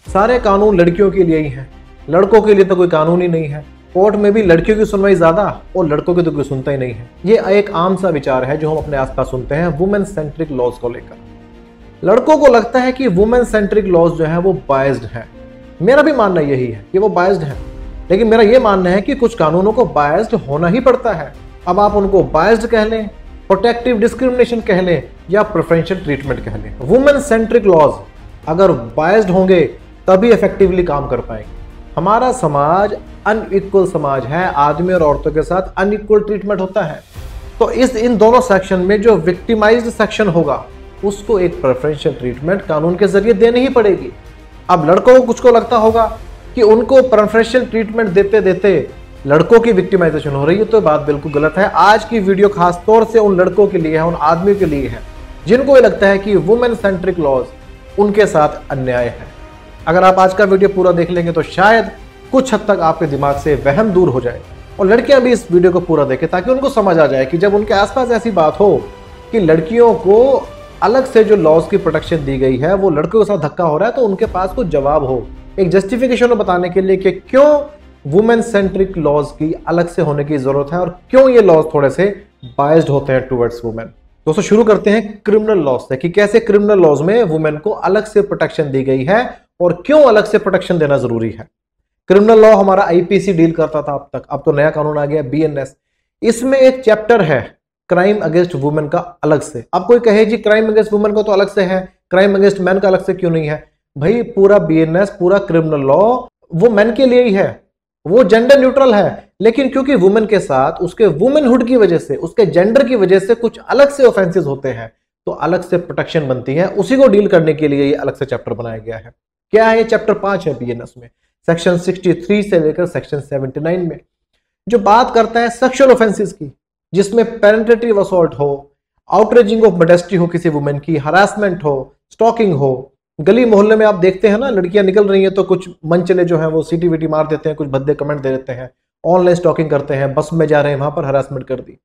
सारे कानून लड़कियों के लिए ही हैं, लड़कों के लिए तो कोई कानून ही नहीं है। कोर्ट में भी लड़कियों की सुनवाई ज्यादा और लड़कों की तो कोई सुनता ही नहीं है। ये एक आम सा विचार है जो हम अपने आसपास सुनते हैं वुमेन सेंट्रिक लॉज को लेकर। लड़कों को लगता है कि वुमेन सेंट्रिक लॉज जो है वो बायस्ड है। मेरा भी मानना यही है कि वो बायस्ड है, लेकिन मेरा ये मानना है कि कुछ कानूनों को बायस्ड होना ही पड़ता है। अब आप उनको बायस्ड कह लें, प्रोटेक्टिव डिस्क्रिमिनेशन कह लें या प्रेफरेंशियल ट्रीटमेंट कह लें, वुमेन सेंट्रिक लॉज अगर बायस्ड होंगे तभी इफेक्टिवली काम कर पाएंगे। हमारा समाज अनइक्वल समाज है, आदमी और औरतों के साथ अनइक्वल ट्रीटमेंट होता है। तो इन दोनों सेक्शन में जो विक्टिमाइज्ड सेक्शन होगा उसको एक प्रेफरेंशियल ट्रीटमेंट कानून के जरिए देनी ही पड़ेगी। अब लड़कों को कुछ को लगता होगा कि उनको प्रेफरेंशियल ट्रीटमेंट देते देते लड़कों की विक्टिमाइजेशन हो रही है, तो बात बिल्कुल गलत है। आज की वीडियो खास तौर से उन लड़कों के लिए है, उन आदमियों के लिए है जिनको ये लगता है कि वुमेन सेंट्रिक लॉज उनके साथ अन्याय है। अगर आप आज का वीडियो पूरा देख लेंगे तो शायद कुछ हद तक आपके दिमाग से वहम दूर हो जाए और लड़कियां भी इस वीडियो को पूरा देखें ताकि उनको समझ आ जाए कि जब उनके आसपास ऐसी बात हो कि लड़कियों को अलग से जो लॉज की प्रोटेक्शन दी गई है वो लड़कों के साथ धक्का हो रहा है, तो उनके पास कुछ जवाब हो, एक जस्टिफिकेशन बताने के लिए कि क्यों वुमेन सेंट्रिक लॉज की अलग से होने की जरूरत है और क्यों ये लॉज थोड़े से बायस्ड होते हैं टुवर्ड्स वुमेन। दोस्तों शुरू करते हैं क्रिमिनल लॉज से कि कैसे क्रिमिनल लॉज में वुमेन को अलग से प्रोटेक्शन दी गई है और क्यों अलग से प्रोटेक्शन देना जरूरी है। क्रिमिनल लॉ हमारा आईपीसी डील करता था अब तक, अब तो नया कानून आ गया बीएनएस। इसमें एक चैप्टर है क्राइम अगेंस्ट वुमेन का अलग से। अब कोई कहे जी क्राइम अगेंस्ट वुमेन का तो अलग से है, क्राइम अगेंस्ट मैन का अलग से क्यों नहीं है? भाई पूरा बीएनएस, पूरा क्रिमिनल लॉ वो मैन के लिए ही है, वो जेंडर न्यूट्रल है, लेकिन क्योंकि वुमेन के साथ उसके वुमेनहुड की वजह से, उसके जेंडर की वजह से कुछ अलग से ऑफेंसेस होते हैं तो अलग से प्रोटेक्शन बनती है। उसी को डील करने के लिए ये अलग से चैप्टर बनाया गया है। क्या है ये? चैप्टर 5 है बीएनएस में, सेक्शन 63 से लेकर सेक्शन 79 में, जो बात करता है सेक्सुअल ऑफेंसेस की, जिसमें पेनिट्रेटिव असॉल्ट हो, आउटरेजिंग ऑफ मॉडेस्टी हो किसी वुमेन की, हरासमेंट हो, स्टॉकिंग हो। गली मोहल्ले में आप देखते हैं ना, लड़कियां निकल रही हैं तो कुछ मनचले जो हैं वो सीटी वीटी मार देते हैं, कुछ भद्दे कमेंट दे देते हैं, ऑनलाइन स्टॉकिंग करते हैं, बस में जा रहे हैं वहां पर हरासमेंट कर दी।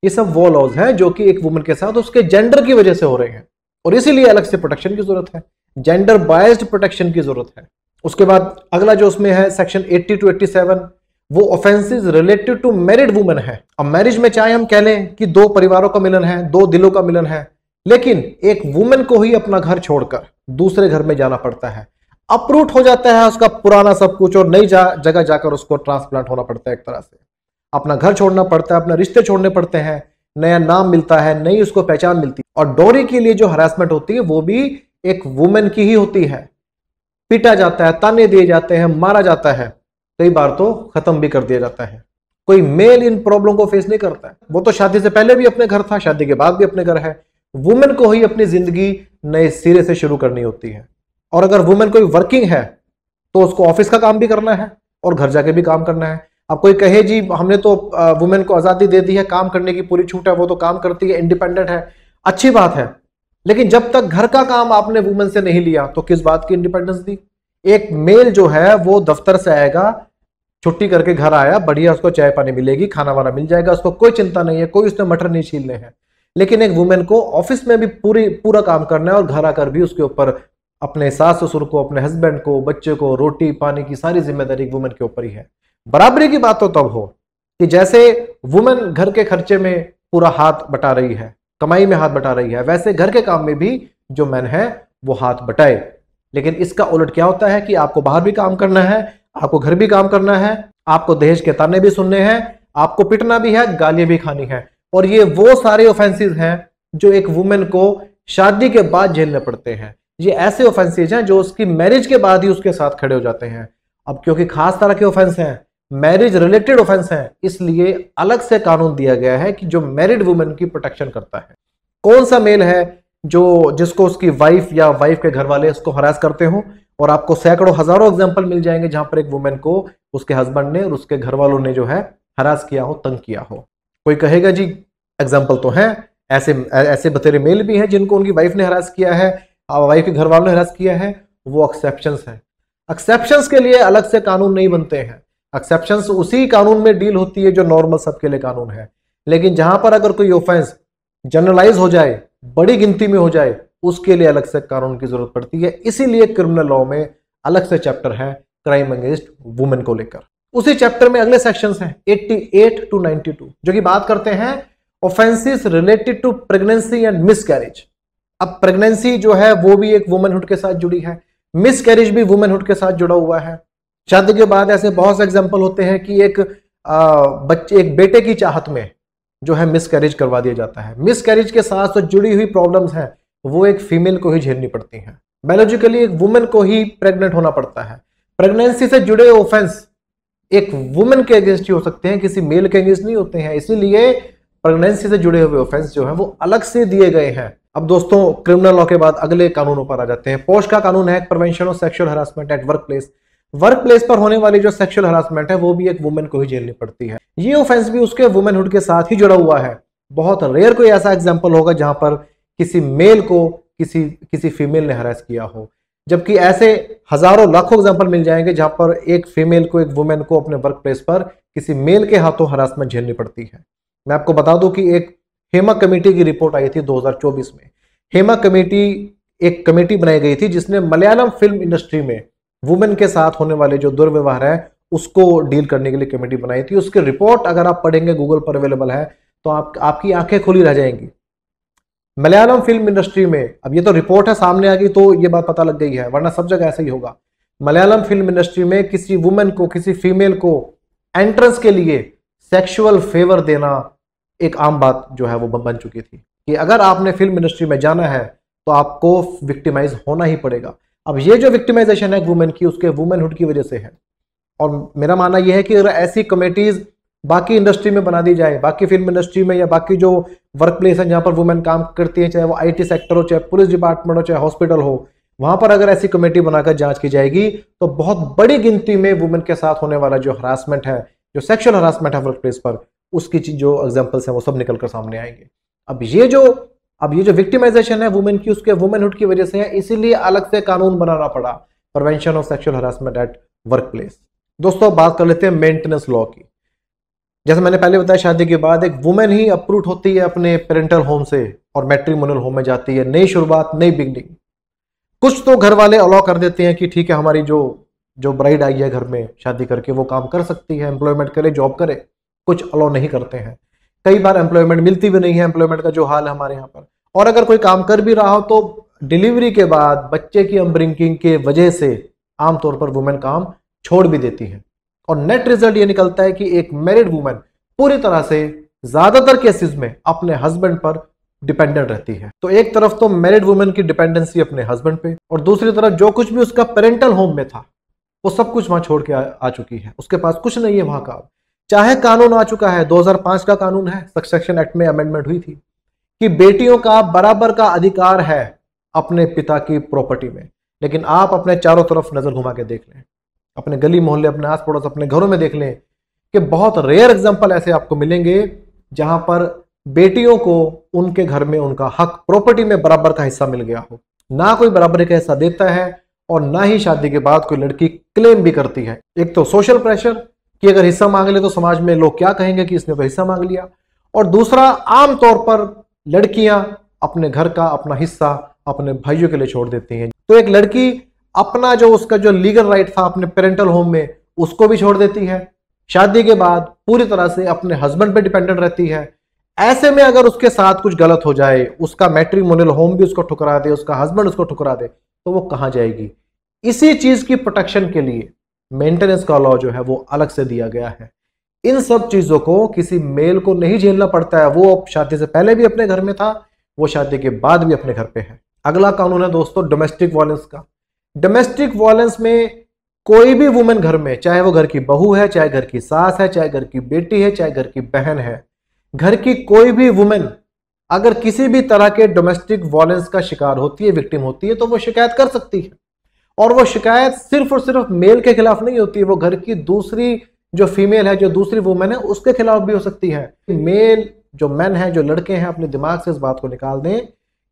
ये सब वो लॉज हैं जो कि एक वुमेन के साथ उसके जेंडर की वजह से हो रहे हैं और इसीलिए अलग से प्रोटेक्शन की जरूरत है, जेंडर बायस्ड प्रोटेक्शन की जरूरत है। उसके बाद अगला जो उसमें है सेक्शन 80 to 87, वो offences related to married women है। अब मैरिज में चाहे हम कह लें कि दो परिवारों का मिलन है, दो दिलों का मिलन है, लेकिन एक वुमेन को ही अपना घर छोड़कर दूसरे घर में जाना पड़ता है, अपरूट हो जाता है उसका पुराना सब कुछ और नई जगह जाकर उसको ट्रांसप्लांट होना पड़ता है। एक तरह से अपना घर छोड़ना पड़ता है, अपने रिश्ते छोड़ने पड़ते हैं, नया नाम मिलता है, नई उसको पहचान मिलती है। और डोरी के लिए जो हरासमेंट होती है वो भी एक वुमेन की ही होती है। पीटा जाता है, ताने दिए जाते हैं, मारा जाता है, कई बार तो खत्म भी कर दिया जाता है। कोई मेल इन प्रॉब्लम को फेस नहीं करता है, वो तो शादी से पहले भी अपने घर था, शादी के बाद भी अपने घर है। वुमेन को ही अपनी जिंदगी नए सिरे से शुरू करनी होती है। और अगर वुमेन कोई वर्किंग है तो उसको ऑफिस का काम भी करना है और घर जाके भी काम करना है। अब कोई कहे जी हमने तो वुमेन को आजादी दे दी है, काम करने की पूरी छूट है, वो तो काम करती है, इंडिपेंडेंट है, अच्छी बात है, लेकिन जब तक घर का काम आपने वुमेन से नहीं लिया तो किस बात की इंडिपेंडेंस दी? एक मेल जो है वो दफ्तर से आएगा, छुट्टी करके घर आया, बढ़िया उसको चाय पानी मिलेगी, खाना वाना मिल जाएगा, उसको कोई चिंता नहीं है, कोई उसने मटर नहीं छीलने हैं। लेकिन एक वुमेन को ऑफिस में भी पूरा काम करना है और घर आकर भी उसके ऊपर अपने सास ससुर को, अपने हस्बैंड को, बच्चे को, रोटी पानी की सारी जिम्मेदारी वुमेन के ऊपर ही है। बराबरी की बात तो तब हो कि जैसे वुमेन घर के खर्चे में पूरा हाथ बटा रही है, कमाई में हाथ बटा रही है, वैसे घर के काम में भी जो मैन है वो हाथ बटाए। लेकिन इसका उलट क्या होता है कि आपको बाहर भी काम करना है, आपको घर भी काम करना है, आपको दहेज के ताने भी सुनने हैं, आपको पिटना भी है, गालियां भी खानी है। और ये वो सारे ऑफेंसेस हैं जो एक वुमेन को शादी के बाद झेलने पड़ते हैं। ये ऐसे ऑफेंसेस हैं जो उसकी मैरिज के बाद ही उसके साथ खड़े हो जाते हैं। अब क्योंकि खास तरह के ऑफेंस हैं, मैरिज रिलेटेड ऑफेंस हैं, इसलिए अलग से कानून दिया गया है कि जो मैरिड वुमेन की प्रोटेक्शन करता है। कौन सा मेल है जिसको उसकी वाइफ या वाइफ के घर वाले उसको हरास करते हो? और आपको सैकड़ों हजारों एग्जांपल मिल जाएंगे जहां पर एक वुमेन को उसके हस्बैंड ने और उसके घर वालों ने जो है हरास किया हो, तंग किया हो। कोई कहेगा जी एग्जाम्पल तो है, ऐसे बतेरे मेल भी हैं जिनको उनकी वाइफ ने हरास किया है, वाइफ के घर वालों ने हरास किया है, वो एक्सेप्शंस हैं। एक्सेप्शंस के लिए अलग से कानून नहीं बनते हैं, एक्सेप्शंस उसी कानून में डील होती है जो नॉर्मल सबके लिए कानून है। लेकिन जहां पर अगर कोई ऑफेंस जनरलाइज हो जाए, बड़ी गिनती में हो जाए, उसके लिए अलग से कानून की जरूरत पड़ती है। इसीलिए क्रिमिनल लॉ में अलग से चैप्टर है क्राइम अगेंस्ट वुमेन को लेकर। उसी चैप्टर में अगले सेक्शंस हैं 88 टू 92 जो कि बात करते हैं offences related to pregnancy and miscarriage. अब प्रेगनेंसी जो है वो भी एक वुमेनहुड के साथ जुड़ी है, मिसकैरेज भी वुमेनहुड के साथ जुड़ा हुआ है। शादी के बाद ऐसे बहुत से एग्जांपल होते हैं कि एक बेटे की चाहत में जो है मिसकैरेज करवा दिया जाता है। मिसकैरेज के साथ जो जुड़ी हुई प्रॉब्लम्स हैं वो एक फीमेल को ही झेलनी पड़ती हैं। बायोलॉजिकली एक वुमेन को ही प्रेग्नेंट होना पड़ता है। प्रेगनेंसी से जुड़े ऑफेंस एक वुमेन के अगेंस्ट ही हो सकते हैं, किसी मेल के अगेंस्ट नहीं होते हैं। इसीलिए प्रेगनेंसी से जुड़े हुए ऑफेंस जो है वो अलग से दिए गए हैं। अब दोस्तों क्रिमिनल लॉ के बाद अगले कानूनों पर आ जाते हैं। पोस्ट का कानून है prevention of sexual harassment at work place. Work place पर होने वाली जो सेक्सुअल हरासमेंट है वो भी एक वुमेन को ही झेलनी पड़ती है। ये ऑफेंस भी उसके वुमेनहुड के साथ ही जुड़ा हुआ है। बहुत रेयर कोई ऐसा एग्जांपल होगा जहां पर किसी मेल को किसी फीमेल ने हरास किया हो, जबकि ऐसे हजारों लाखों एग्जांपल मिल जाएंगे जहां पर एक फीमेल को, एक वुमेन को अपने वर्क प्लेस पर किसी मेल के हाथों हरासमेंट झेलनी पड़ती है। मैं आपको बता दूं कि एक हेमा कमेटी की रिपोर्ट आई थी 2024 में। हेमा कमेटी एक कमेटी बनाई गई थी जिसने मलयालम फिल्म इंडस्ट्री में वुमेन के साथ होने वाले जो दुर्व्यवहार है उसको डील करने के लिए कमेटी बनाई थी। उसकी रिपोर्ट अगर आप पढ़ेंगे, गूगल पर अवेलेबल है, तो आपकी आंखें खुली रह जाएंगी। मलयालम फिल्म इंडस्ट्री में, अब ये तो रिपोर्ट है सामने आ गई तो ये बात पता लग गई है, वरना सब जगह ऐसा ही होगा। मलयालम फिल्म इंडस्ट्री में किसी वुमेन को, किसी फीमेल को एंट्रेंस के लिए सेक्सुअल फेवर देना एक आम बात जो है वो बन चुकी थी कि अगर आपने फिल्म इंडस्ट्री में जाना है तो आपको विक्टिमाइज होना ही पड़ेगा। अब ये जो विक्टिमाइजेशन है वुमेन की, उसके वुमेनहुड की वजह से है। और मेरा मानना यह है कि अगर ऐसी कमेटीज बाकी इंडस्ट्री में बना दी जाए, बाकी फिल्म इंडस्ट्री में या बाकी जो वर्क प्लेस है जहां पर वुमेन काम करती है, चाहे वो आईटी सेक्टर हो, चाहे पुलिस डिपार्टमेंट हो, चाहे हॉस्पिटल हो, वहां पर अगर ऐसी कमेटी बनाकर जांच की जाएगी तो बहुत बड़ी गिनती में वुमेन के साथ होने वाला जो हरासमेंट है, जो सेक्सुअल हरासमेंट है वर्क प्लेस पर, उसकी जो एग्जाम्पल्स हैं वो सब निकलकर सामने आएंगे। अब ये जो विक्टिमाइजेशन है वुमेन की, उसके वुमेनहुड की वजह से है, इसीलिए अलग से कानून बनाना पड़ा, prevention of sexual harassment at work place. दोस्तों बात कर लेते हैं मेंटेनेंस लॉ की। जैसे मैंने पहले बताया, शादी के बाद एक वुमेन ही अप्रूट होती है अपने पेरेंटल होम से और मैट्रिमोनियल होम में जाती है, नई शुरुआत, नई बिगनिंग। कुछ तो घर वाले अलाउ कर देते हैं कि ठीक है, हमारी जो ब्राइड आई है घर में शादी करके वो काम कर सकती है, एम्प्लॉयमेंट करे, जॉब करे। कुछ अलाउ नहीं करते हैं। कई बार एम्प्लॉयमेंट मिलती भी नहीं है, एम्प्लॉयमेंट का जो हाल है हमारे यहाँ पर। और अगर कोई काम कर भी रहा हो तो डिलीवरी के बाद बच्चे की अम्ब्रिंकिंग के वजह से आमतौर पर वुमेन काम छोड़ भी देती है। और नेट रिजल्ट ये निकलता है कि एक मैरिड वुमेन पूरी तरह से ज्यादातर केसेस में अपने हस्बैंड पर डिपेंडेंट रहती है। तो एक तरफ तो मैरिड वुमेन की डिपेंडेंसी अपने हस्बैंड पे, और दूसरी तरफ जो कुछ भी उसका पेरेंटल होम में था वो सब कुछ वहां छोड़ के आ चुकी है। उसके पास कुछ नहीं है वहां का। चाहे कानून आ चुका है, 2005 का कानून है, सक्सेशन एक्ट में अमेंडमेंट हुई थी कि बेटियों का बराबर का अधिकार है अपने पिता की प्रॉपर्टी में, लेकिन आप अपने चारों तरफ नजर घुमा के देख लें, अपने गली मोहल्ले, अपने आस पड़ोस, अपने घरों में देख लें कि बहुत रेयर एग्जांपल ऐसे आपको मिलेंगे जहां पर बेटियों को उनके घर में उनका हक, प्रॉपर्टी में बराबर का हिस्सा मिल गया हो। ना कोई बराबरी का हिस्सा देता है और ना ही शादी के बाद कोई लड़की क्लेम भी करती है। एक तो सोशल प्रेशर कि अगर हिस्सा मांग ले तो समाज में लोग क्या कहेंगे कि इसने तो हिस्सा मांग लिया, और दूसरा आमतौर पर लड़कियां अपने घर का अपना हिस्सा अपने भाइयों के लिए छोड़ देती हैं। तो एक लड़की अपना उसका जो लीगल राइट था अपने पेरेंटल होम में उसको भी छोड़ देती है, शादी के बाद पूरी तरह से अपने हस्बैंड पे डिपेंडेंट रहती है। ऐसे में अगर उसके साथ कुछ गलत हो जाए, उसका मैट्रिमोनियल होम भी उसको ठुकरा दे, उसका हस्बैंड उसको ठुकरा दे, तो वो कहां जाएगी? इसी चीज की प्रोटेक्शन के लिए मेंटेनेंस का लॉ जो है वो अलग से दिया गया है। इन सब चीजों को किसी मेल को नहीं झेलना पड़ता है। वो शादी से पहले भी अपने घर में था, वो शादी के बाद भी अपने घर पे है। अगला कानून है दोस्तों डोमेस्टिक वायलेंस का। डोमेस्टिक वायलेंस में कोई भी वुमेन घर में, चाहे वो घर की बहू है, चाहे घर की सास है, चाहे घर की बेटी है, चाहे घर की बहन है, घर की कोई भी वुमेन अगर किसी भी तरह के डोमेस्टिक वायलेंस का शिकार होती है, विक्टिम होती है, तो वो शिकायत कर सकती है। और वो शिकायत सिर्फ और सिर्फ मेल के खिलाफ नहीं होती है, वो घर की दूसरी जो फीमेल है, जो दूसरी वुमेन है, उसके खिलाफ भी हो सकती है। मेल जो मैन है, जो लड़के हैं, अपने दिमाग से इस बात को निकाल दें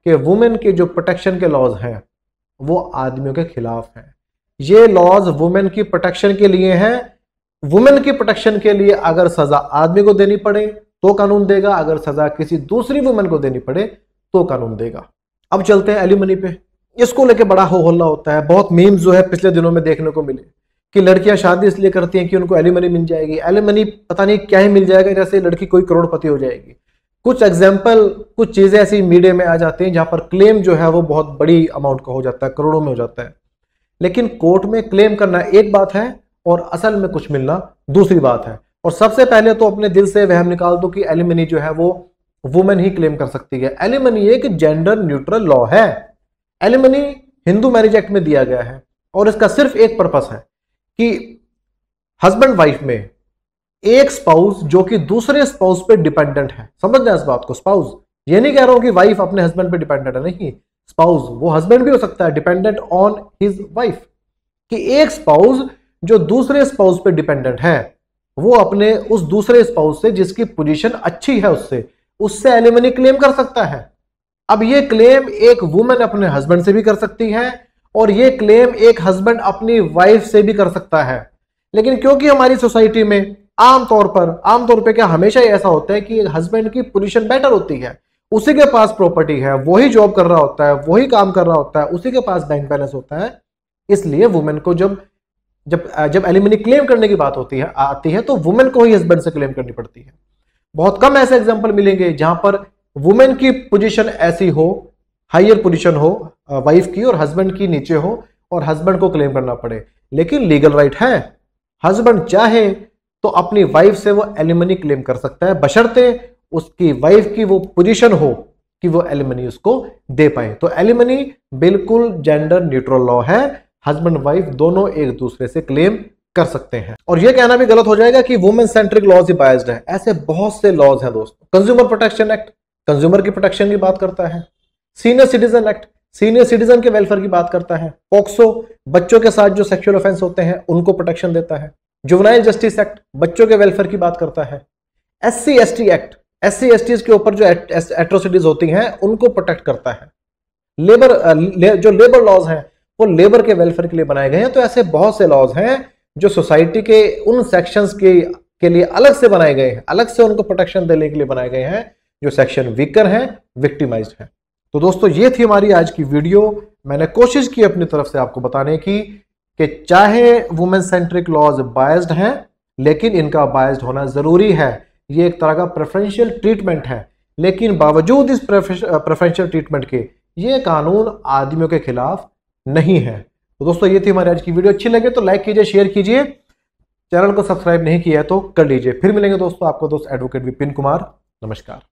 कि वुमेन के जो प्रोटेक्शन के लॉज हैं वो आदमियों के खिलाफ हैं। ये लॉज वुमेन की प्रोटेक्शन के लिए हैं। वुमेन की प्रोटेक्शन के लिए अगर सजा आदमी को देनी पड़े तो कानून देगा, अगर सजा किसी दूसरी वुमेन को देनी पड़े तो कानून देगा। अब चलते हैं एलिमनी पे। इसको लेके बड़ा हो हल्ला होता है। बहुत मीम्स जो है पिछले दिनों में देखने को मिले कि लड़कियां शादी इसलिए करती हैं कि उनको एलिमनी मिल जाएगी, एलिमनी पता नहीं क्या ही मिल जाएगा, जैसे लड़की कोई करोड़पति हो जाएगी। कुछ एग्जाम्पल, कुछ चीजें ऐसी मीडिया में आ जाती हैं जहां पर क्लेम जो है वो बहुत बड़ी अमाउंट का हो जाता है, करोड़ों में हो जाता है। लेकिन कोर्ट में क्लेम करना एक बात है और असल में कुछ मिलना दूसरी बात है। और सबसे पहले तो अपने दिल से वहम निकाल दो कि एलिमनी जो है वो वुमेन ही क्लेम कर सकती है। एलिमनी एक जेंडर न्यूट्रल लॉ है। एलिमनी हिंदू मैरिज एक्ट में दिया गया है और इसका सिर्फ एक पर्पस है कि हस्बैंड वाइफ में एक स्पाउस जो कि दूसरे स्पाउस पे डिपेंडेंट है, समझ जाए इस बात को। स्पाउस ये नहीं कह रहा हूं कि वाइफ अपने हस्बैंड पे डिपेंडेंट है, नहीं, स्पाउस वो हस्बैंड भी हो सकता है डिपेंडेंट ऑन हिज वाइफ, कि एक स्पाउस जो दूसरे स्पाउस पे डिपेंडेंट है वो अपने उस दूसरे स्पाउस से जिसकी पोजीशन अच्छी है उससे एलिमनी क्लेम कर सकता है। अब ये क्लेम एक वुमेन अपने हस्बैंड से भी कर सकती है और ये क्लेम एक हस्बैंड अपनी वाइफ से भी कर सकता है। लेकिन क्योंकि हमारी सोसाइटी में आमतौर पे क्या हमेशा ही ऐसा होता है कि हस्बैंड की पोजीशन बेटर होती है, उसी के पास प्रॉपर्टी है, वही जॉब कर रहा होता है, वही काम कर रहा होता है, उसी के पास बैंक बैलेंस होता है, इसलिए वुमेन को जब एलिमनी क्लेम करने की बात आती है तो वुमेन को ही हस्बैंड से क्लेम करनी पड़ती है। बहुत कम ऐसे एग्जांपल मिलेंगे जहां पर वुमेन की पोजीशन ऐसी हो, हायर पोजीशन हो वाइफ की और हस्बैंड की नीचे हो और हस्बैंड को क्लेम करना पड़े। लेकिन लीगल राइट है, हस्बैंड चाहे तो अपनी वाइफ से वो एलिमनी क्लेम कर सकता है, बशर्ते उसकी वाइफ की वो पोजीशन हो कि वो एलिमनी उसको दे पाए। तो एलिमनी बिल्कुल जेंडर न्यूट्रल लॉ है, हस्बैंड वाइफ दोनों एक दूसरे से क्लेम कर सकते हैं। और ये कहना भी गलत हो जाएगा कि वुमेन सेंट्रिक लॉज ही बायस्ड है, ऐसे बहुत से लॉज हैं दोस्तों। कंज्यूमर प्रोटेक्शन एक्ट कंज्यूमर की प्रोटेक्शन की बात करता है, senior citizen act senior citizen के वेलफेयर की बात करता है, पॉक्सो बच्चों के साथ जो सेक्सुअल ऑफेंस होते हैं उनको प्रोटेक्शन देता है, जुवेनाइल जस्टिस एक्ट बच्चों के वेलफेयर की बात करता है, SC ST act SC STs के ऊपर जो एट्रोसिटीज होती हैं उनको प्रोटेक्ट करता है, जो लेबर लॉज हैं वो लेबर के वेलफेयर के लिए बनाए गए हैं। तो ऐसे बहुत से लॉज हैं जो सोसाइटी के उन सेक्शंस के लिए अलग से बनाए गए हैं, अलग से उनको प्रोटेक्शन देने के लिए बनाए गए हैं जो सेक्शन वीकर हैं, विक्टिमाइज्ड हैं। तो दोस्तों ये थी हमारी आज की वीडियो। मैंने कोशिश की अपनी तरफ से आपको बताने की कि चाहे वुमेन सेंट्रिक लॉज बायस्ड हैं लेकिन इनका बायस्ड होना जरूरी है। ये एक तरह का प्रेफरेंशियल ट्रीटमेंट है, लेकिन बावजूद इस प्रेफरेंशियल ट्रीटमेंट के ये कानून आदमियों के खिलाफ नहीं है। तो दोस्तों ये थी हमारी आज की वीडियो। अच्छी लगे तो लाइक कीजिए, शेयर कीजिए, चैनल को सब्सक्राइब नहीं किया है तो कर लीजिए। फिर मिलेंगे दोस्तों, आपको दोस्त एडवोकेट विपिन कुमार। नमस्कार।